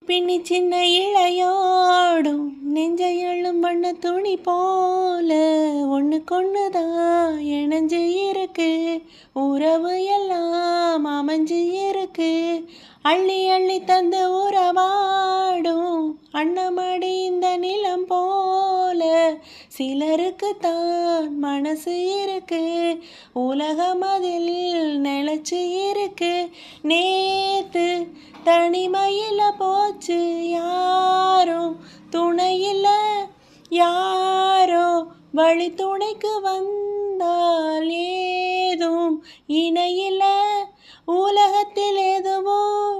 பின்னி சின்ன இளையோடும் நெஞ்சை எழும் வண்ண துணி போல ஒன்றுக்கொன்னுதான் இணைஞ்சு இருக்கு. உறவு எல்லாம் அமைஞ்சு இருக்கு. அள்ளி அள்ளி தந்து உறவாடும் அன்னமடி இந்த நிலம் போல சிலருக்கு தான் மனசு இருக்கு. உலகம் அதில் நிலைச்சு இருக்கு. நேத்து தனிமையில் போச்சு யாரோ துணையில், யாரோ வழி துணைக்கு வந்தால் ஏதும் இணையில். உலகத்தில் எதுவும்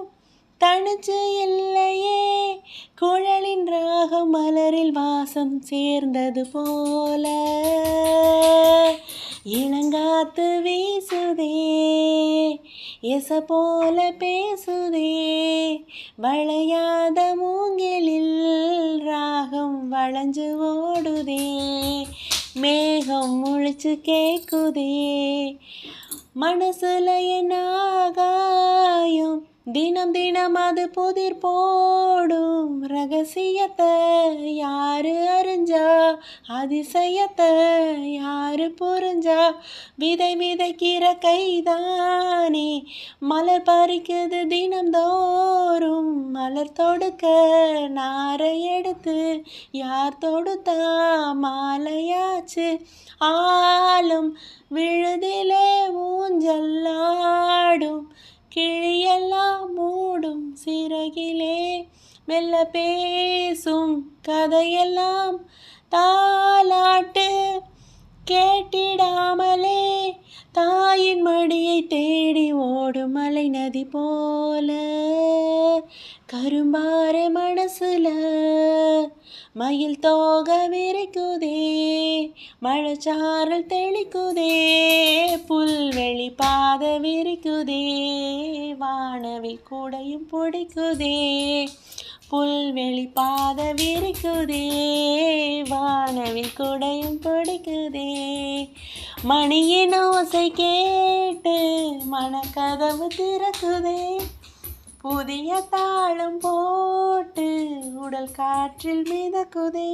தனிச்சு இல்லையே. குழலின் ராகம் மலரில் வாசம் சேர்ந்தது போல இளங்காத்து வீசுதே, எச போல பேசுதே. வளையாத மூங்கிலில் ராகம் வளைஞ்சு ஓடுதே. மேகம் முழிச்சு கேக்குதே. மனசுல என்ன ஆகாயம், தினம் தினம் அது புதிர் போடும். ரகசியத்தை யாரு அறிஞ்சா, அதிசயத்தை யாரு புரிஞ்சா. விதை விதைக்கிற கைதானே மலர் பறிக்குது தினம்தோறும். மலர் தொடுக்க நாரை எடுத்து யார் தொடுத்தா மாலையாச்சு. ஆளும் விழுதிலே ஊஞ்சல்லாடும் கிளியெல்லாம் மூடும் சிறகிலே. மெல்ல பேசும் கதையெல்லாம் தாலாட்டு கேட்டிடாமலே. தாயின் மடியை தேடி ஓடும் மலை நதி போல கரும்பார மனசுல மயில் தோக விரிக்குதே. மழைச்சாரல் தெளிக்குதே. புல்வெளி பாத விரிக்குதே. வானவில் கூடையும் பிடிக்குதே. புல்வெளி பாத விரிக்குதே. வானவில் கூடையும் பிடிக்குதே. மணியின் ஓசை கேட்டு மனக்கதவு திறக்குதே. புதிய தாளம் போட்டு உடல் காற்றில் மிதக்குதே.